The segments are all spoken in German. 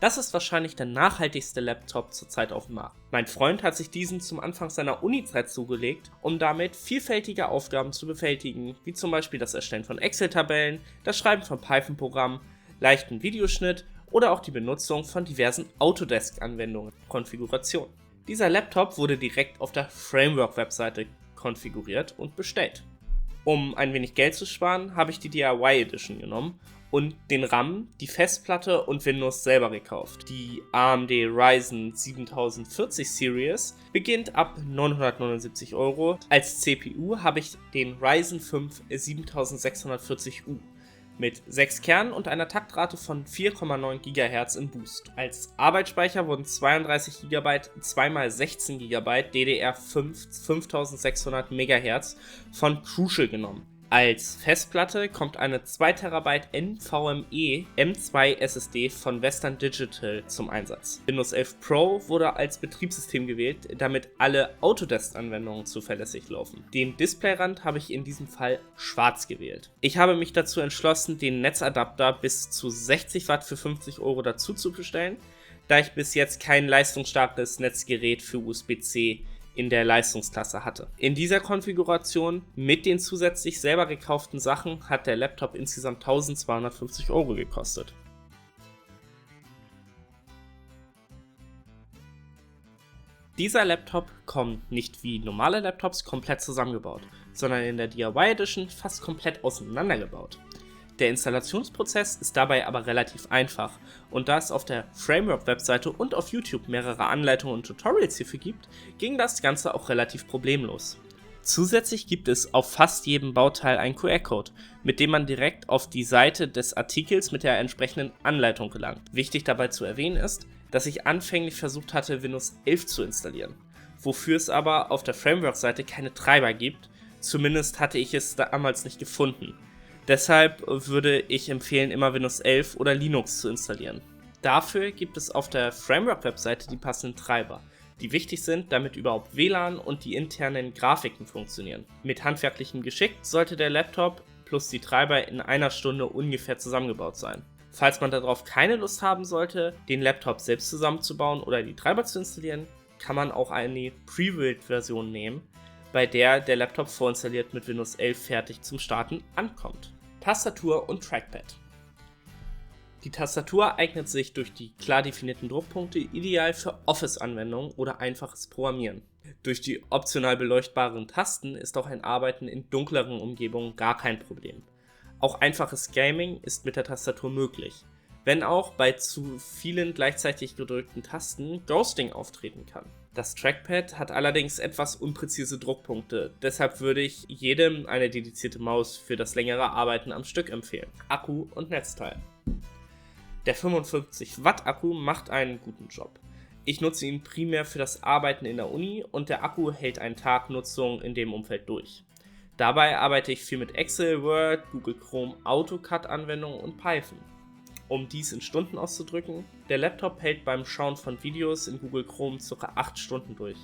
Das ist wahrscheinlich der nachhaltigste Laptop zurzeit auf dem Markt. Mein Freund hat sich diesen zum Anfang seiner Uni-Zeit zugelegt, um damit vielfältige Aufgaben zu bewältigen, wie zum Beispiel das Erstellen von Excel-Tabellen, das Schreiben von Python-Programmen, leichten Videoschnitt oder auch die Benutzung von diversen Autodesk-Anwendungen, Konfiguration. Dieser Laptop wurde direkt auf der Framework-Webseite konfiguriert und bestellt. Um ein wenig Geld zu sparen, habe ich die DIY Edition genommen und den RAM, die Festplatte und Windows selber gekauft. Die AMD Ryzen 7040 Series beginnt ab 979 €. Als CPU habe ich den Ryzen 5 7640U mit 6 Kernen und einer Taktrate von 4,9 GHz im Boost. Als Arbeitsspeicher wurden 32 GB 2x16 GB DDR5 5600 MHz von Crucial genommen. Als Festplatte kommt eine 2 TB NVMe M2 SSD von Western Digital zum Einsatz. Windows 11 Pro wurde als Betriebssystem gewählt, damit alle Autodesk-Anwendungen zuverlässig laufen. Den Displayrand habe ich in diesem Fall schwarz gewählt. Ich habe mich dazu entschlossen, den Netzadapter bis zu 60 Watt für 50 € dazu zu bestellen, da ich bis jetzt kein leistungsstarkes Netzgerät für USB-C in der Leistungsklasse hatte. In dieser Konfiguration mit den zusätzlich selber gekauften Sachen hat der Laptop insgesamt 1250 € gekostet. Dieser Laptop kommt nicht wie normale Laptops komplett zusammengebaut, sondern in der DIY Edition fast komplett auseinandergebaut. Der Installationsprozess ist dabei aber relativ einfach und da es auf der Framework-Webseite und auf YouTube mehrere Anleitungen und Tutorials hierfür gibt, ging das Ganze auch relativ problemlos. Zusätzlich gibt es auf fast jedem Bauteil einen QR-Code, mit dem man direkt auf die Seite des Artikels mit der entsprechenden Anleitung gelangt. Wichtig dabei zu erwähnen ist, dass ich anfänglich versucht hatte, Windows 11 zu installieren, wofür es aber auf der Framework-Seite keine Treiber gibt, zumindest hatte ich es damals nicht gefunden. Deshalb würde ich empfehlen, immer Windows 11 oder Linux zu installieren. Dafür gibt es auf der Framework-Webseite die passenden Treiber, die wichtig sind, damit überhaupt WLAN und die internen Grafiken funktionieren. Mit handwerklichem Geschick sollte der Laptop plus die Treiber in einer Stunde ungefähr zusammengebaut sein. Falls man darauf keine Lust haben sollte, den Laptop selbst zusammenzubauen oder die Treiber zu installieren, kann man auch eine Pre-Build-Version nehmen, bei der der Laptop vorinstalliert mit Windows 11 fertig zum Starten ankommt. Tastatur und Trackpad. Die Tastatur eignet sich durch die klar definierten Druckpunkte ideal für Office-Anwendungen oder einfaches Programmieren. Durch die optional beleuchtbaren Tasten ist auch ein Arbeiten in dunkleren Umgebungen gar kein Problem. Auch einfaches Gaming ist mit der Tastatur möglich, wenn auch bei zu vielen gleichzeitig gedrückten Tasten Ghosting auftreten kann. Das Trackpad hat allerdings etwas unpräzise Druckpunkte, deshalb würde ich jedem eine dedizierte Maus für das längere Arbeiten am Stück empfehlen. Akku und Netzteil. Der 55 Watt Akku macht einen guten Job. Ich nutze ihn primär für das Arbeiten in der Uni und der Akku hält einen Tag Nutzung in dem Umfeld durch. Dabei arbeite ich viel mit Excel, Word, Google Chrome, AutoCAD-Anwendungen und Python. Um dies in Stunden auszudrücken, der Laptop hält beim Schauen von Videos in Google Chrome ca. 8 Stunden durch.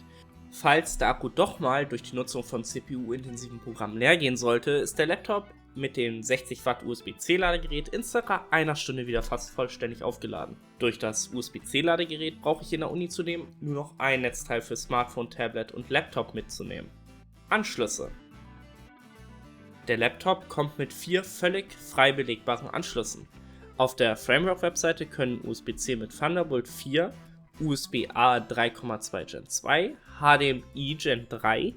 Falls der Akku doch mal durch die Nutzung von CPU-intensiven Programmen leer gehen sollte, ist der Laptop mit dem 60 Watt USB-C-Ladegerät in ca. einer Stunde wieder fast vollständig aufgeladen. Durch das USB-C-Ladegerät brauche ich in der Uni zudem nur noch ein Netzteil für Smartphone, Tablet und Laptop mitzunehmen. Anschlüsse. Der Laptop kommt mit 4 völlig frei belegbaren Anschlüssen. Auf der Framework-Webseite können USB-C mit Thunderbolt 4, USB-A 3.2 Gen 2, HDMI Gen 3,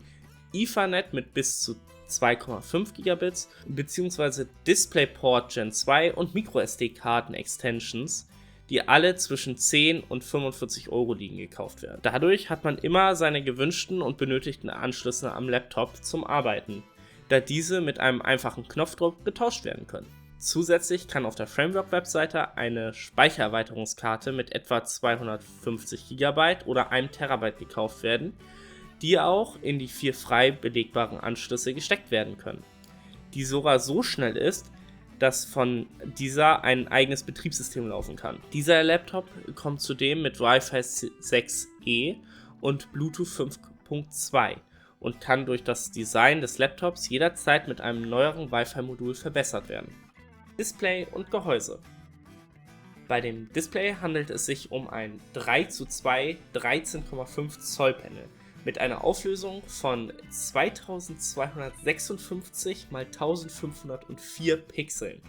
Ethernet mit bis zu 2,5 Gigabits bzw. DisplayPort Gen 2 und MicroSD-Karten-Extensions, die alle zwischen 10 und 45 € liegen, gekauft werden. Dadurch hat man immer seine gewünschten und benötigten Anschlüsse am Laptop zum Arbeiten, da diese mit einem einfachen Knopfdruck getauscht werden können. Zusätzlich kann auf der Framework-Webseite eine Speichererweiterungskarte mit etwa 250 GB oder 1 TB gekauft werden, die auch in die 4 frei belegbaren Anschlüsse gesteckt werden können, die sogar so schnell ist, dass von dieser ein eigenes Betriebssystem laufen kann. Dieser Laptop kommt zudem mit Wi-Fi 6E und Bluetooth 5.2 und kann durch das Design des Laptops jederzeit mit einem neueren Wi-Fi-Modul verbessert werden. Display und Gehäuse. Bei dem Display handelt es sich um ein 3:2 13,5 Zoll Panel mit einer Auflösung von 2256 x 1504 Pixeln.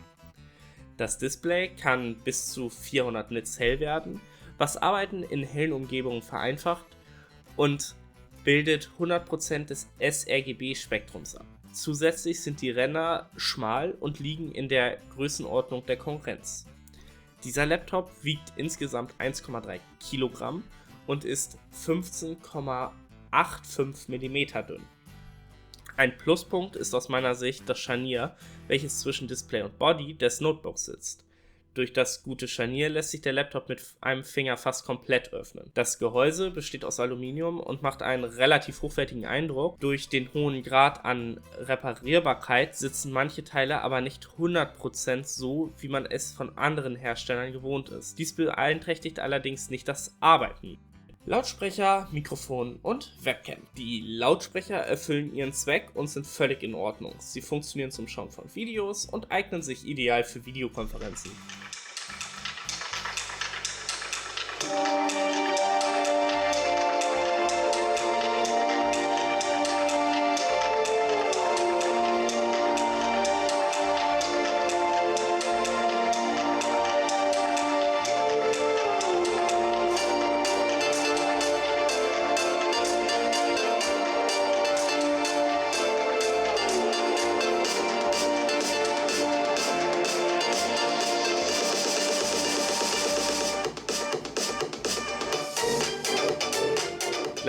Das Display kann bis zu 400 Nits hell werden, was Arbeiten in hellen Umgebungen vereinfacht und bildet 100% des sRGB-Spektrums ab. Zusätzlich sind die Ränder schmal und liegen in der Größenordnung der Konkurrenz. Dieser Laptop wiegt insgesamt 1,3 Kilogramm und ist 15,85 mm dünn. Ein Pluspunkt ist aus meiner Sicht das Scharnier, welches zwischen Display und Body des Notebooks sitzt. Durch das gute Scharnier lässt sich der Laptop mit einem Finger fast komplett öffnen. Das Gehäuse besteht aus Aluminium und macht einen relativ hochwertigen Eindruck. Durch den hohen Grad an Reparierbarkeit sitzen manche Teile aber nicht 100% so, wie man es von anderen Herstellern gewohnt ist. Dies beeinträchtigt allerdings nicht das Arbeiten. Lautsprecher, Mikrofon und Webcam. Die Lautsprecher erfüllen ihren Zweck und sind völlig in Ordnung. Sie funktionieren zum Schauen von Videos und eignen sich ideal für Videokonferenzen.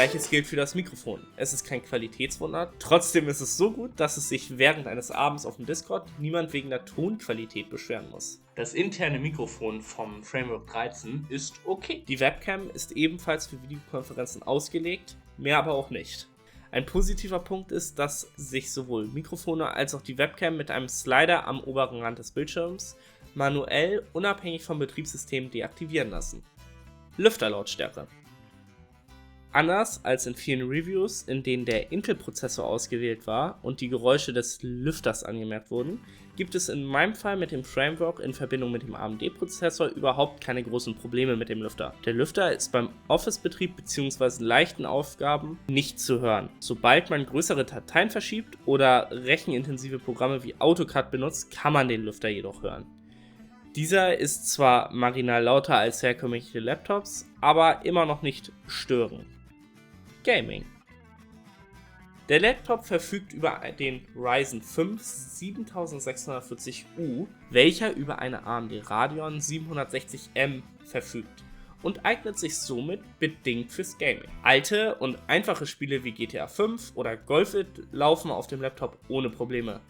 Gleiches gilt für das Mikrofon. Es ist kein Qualitätswunder, trotzdem ist es so gut, dass es sich während eines Abends auf dem Discord niemand wegen der Tonqualität beschweren muss. Das interne Mikrofon vom Framework 13 ist okay. Die Webcam ist ebenfalls für Videokonferenzen ausgelegt, mehr aber auch nicht. Ein positiver Punkt ist, dass sich sowohl Mikrofone als auch die Webcam mit einem Slider am oberen Rand des Bildschirms manuell unabhängig vom Betriebssystem deaktivieren lassen. Lüfterlautstärke. Anders als in vielen Reviews, in denen der Intel-Prozessor ausgewählt war und die Geräusche des Lüfters angemerkt wurden, gibt es in meinem Fall mit dem Framework in Verbindung mit dem AMD-Prozessor überhaupt keine großen Probleme mit dem Lüfter. Der Lüfter ist beim Office-Betrieb bzw. leichten Aufgaben nicht zu hören. Sobald man größere Dateien verschiebt oder rechenintensive Programme wie AutoCAD benutzt, kann man den Lüfter jedoch hören. Dieser ist zwar marginal lauter als herkömmliche Laptops, aber immer noch nicht störend. Gaming. Der Laptop verfügt über den Ryzen 5 7640U, welcher über eine AMD Radeon 760M verfügt und eignet sich somit bedingt fürs Gaming. Alte und einfache Spiele wie GTA 5 oder Golfit laufen auf dem Laptop ohne Probleme.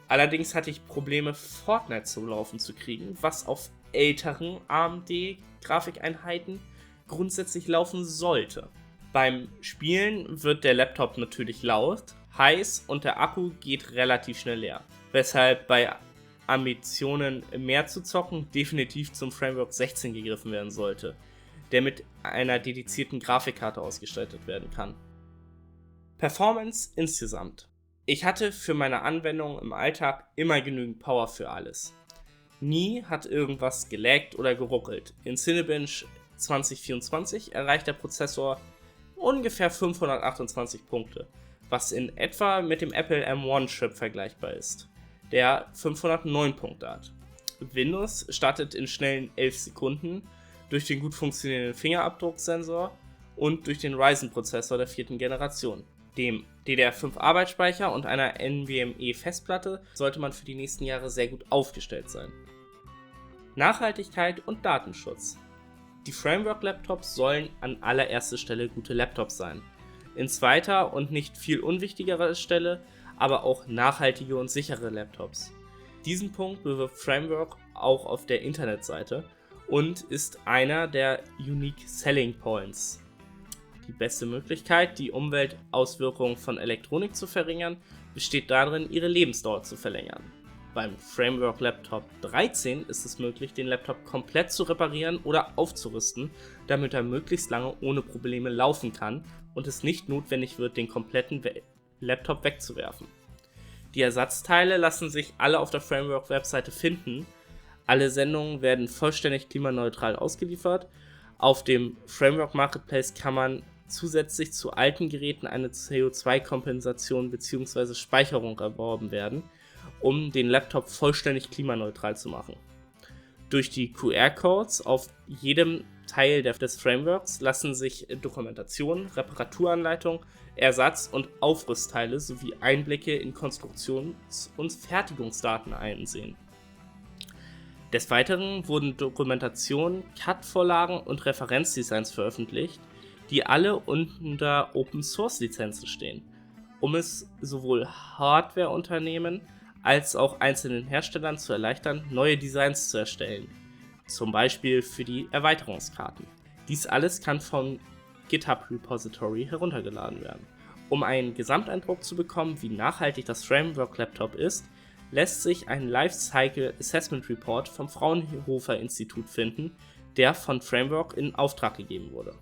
Allerdings hatte ich Probleme, Fortnite zum Laufen zu kriegen, was auf älteren AMD-Grafikeinheiten grundsätzlich laufen sollte. Beim Spielen wird der Laptop natürlich laut, heiß und der Akku geht relativ schnell leer, weshalb bei Ambitionen mehr zu zocken definitiv zum Framework 16 gegriffen werden sollte, der mit einer dedizierten Grafikkarte ausgestattet werden kann. Performance insgesamt. Ich hatte für meine Anwendung im Alltag immer genügend Power für alles. Nie hat irgendwas gelaggt oder geruckelt. In Cinebench 2024 erreicht der Prozessor ungefähr 528 Punkte, was in etwa mit dem Apple M1-Chip vergleichbar ist, der 509 Punkte hat. Windows startet in schnellen 11 Sekunden durch den gut funktionierenden Fingerabdrucksensor und durch den Ryzen-Prozessor der 4. Generation. Dem DDR5-Arbeitsspeicher und einer NVMe-Festplatte sollte man für die nächsten Jahre sehr gut aufgestellt sein. Nachhaltigkeit und Datenschutz. Die Framework-Laptops sollen an allererster Stelle gute Laptops sein. In zweiter und nicht viel unwichtigerer Stelle aber auch nachhaltige und sichere Laptops. Diesen Punkt bewirbt Framework auch auf der Internetseite und ist einer der Unique Selling Points. Die beste Möglichkeit, die Umweltauswirkungen von Elektronik zu verringern, besteht darin, ihre Lebensdauer zu verlängern. Beim Framework Laptop 13 ist es möglich, den Laptop komplett zu reparieren oder aufzurüsten, damit er möglichst lange ohne Probleme laufen kann und es nicht notwendig wird, den kompletten Laptop wegzuwerfen. Die Ersatzteile lassen sich alle auf der Framework-Webseite finden, Alle Sendungen werden vollständig klimaneutral ausgeliefert. Auf dem Framework Marketplace kann man zusätzlich zu alten Geräten eine CO2-Kompensation bzw. Speicherung erworben werden, um den Laptop vollständig klimaneutral zu machen. Durch die QR-Codes auf jedem Teil des Frameworks lassen sich Dokumentation, Reparaturanleitung, Ersatz- und Aufrüstteile sowie Einblicke in Konstruktions- und Fertigungsdaten einsehen. Des Weiteren wurden Dokumentationen, CAD-Vorlagen und Referenzdesigns veröffentlicht, die alle unter Open-Source-Lizenzen stehen, um es sowohl Hardwareunternehmen als auch einzelnen Herstellern zu erleichtern, neue Designs zu erstellen, zum Beispiel für die Erweiterungskarten. Dies alles kann vom GitHub Repository heruntergeladen werden. Um einen Gesamteindruck zu bekommen, wie nachhaltig das Framework Laptop ist, lässt sich ein Lifecycle Assessment Report vom Fraunhofer Institut finden, der von Framework in Auftrag gegeben wurde.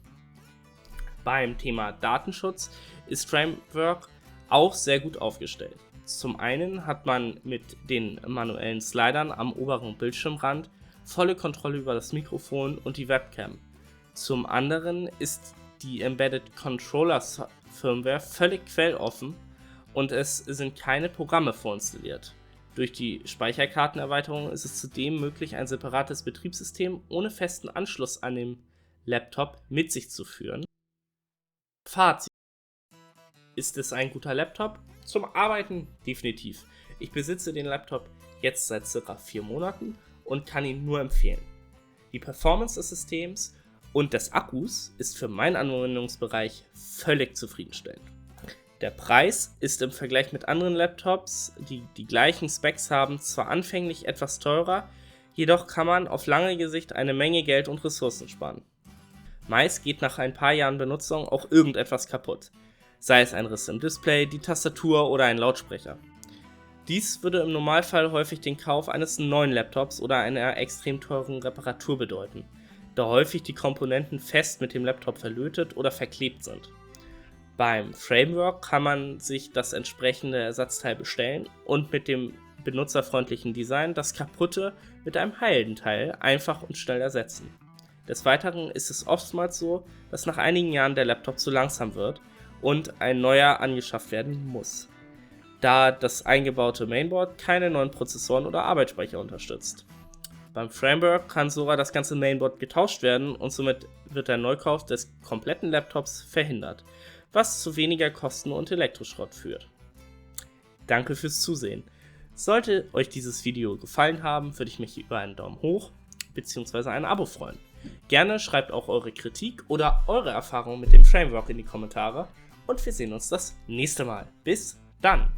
Beim Thema Datenschutz ist Framework auch sehr gut aufgestellt. Zum einen hat man mit den manuellen Slidern am oberen Bildschirmrand volle Kontrolle über das Mikrofon und die Webcam. Zum anderen ist die Embedded Controller Firmware völlig quelloffen und es sind keine Programme vorinstalliert. Durch die Speicherkartenerweiterung ist es zudem möglich, ein separates Betriebssystem ohne festen Anschluss an den Laptop mit sich zu führen. Fazit: Ist es ein guter Laptop? Zum Arbeiten definitiv. Ich besitze den Laptop jetzt seit ca. 4 Monaten und kann ihn nur empfehlen. Die Performance des Systems und des Akkus ist für meinen Anwendungsbereich völlig zufriedenstellend. Der Preis ist im Vergleich mit anderen Laptops, die die gleichen Specs haben, zwar anfänglich etwas teurer, jedoch kann man auf lange Sicht eine Menge Geld und Ressourcen sparen. Meist geht nach ein paar Jahren Benutzung auch irgendetwas kaputt, sei es ein Riss im Display, die Tastatur oder ein Lautsprecher. Dies würde im Normalfall häufig den Kauf eines neuen Laptops oder einer extrem teuren Reparatur bedeuten, da häufig die Komponenten fest mit dem Laptop verlötet oder verklebt sind. Beim Framework kann man sich das entsprechende Ersatzteil bestellen und mit dem benutzerfreundlichen Design das kaputte mit einem heilenden Teil einfach und schnell ersetzen. Des Weiteren ist es oftmals so, dass nach einigen Jahren der Laptop zu langsam wird und ein neuer angeschafft werden muss, da das eingebaute Mainboard keine neuen Prozessoren oder Arbeitsspeicher unterstützt. Beim Framework kann sogar das ganze Mainboard getauscht werden und somit wird der Neukauf des kompletten Laptops verhindert, was zu weniger Kosten und Elektroschrott führt. Danke fürs Zusehen. Sollte euch dieses Video gefallen haben, würde ich mich über einen Daumen hoch bzw. ein Abo freuen. Gerne schreibt auch eure Kritik oder eure Erfahrungen mit dem Framework in die Kommentare und wir sehen uns das nächste Mal. Bis dann!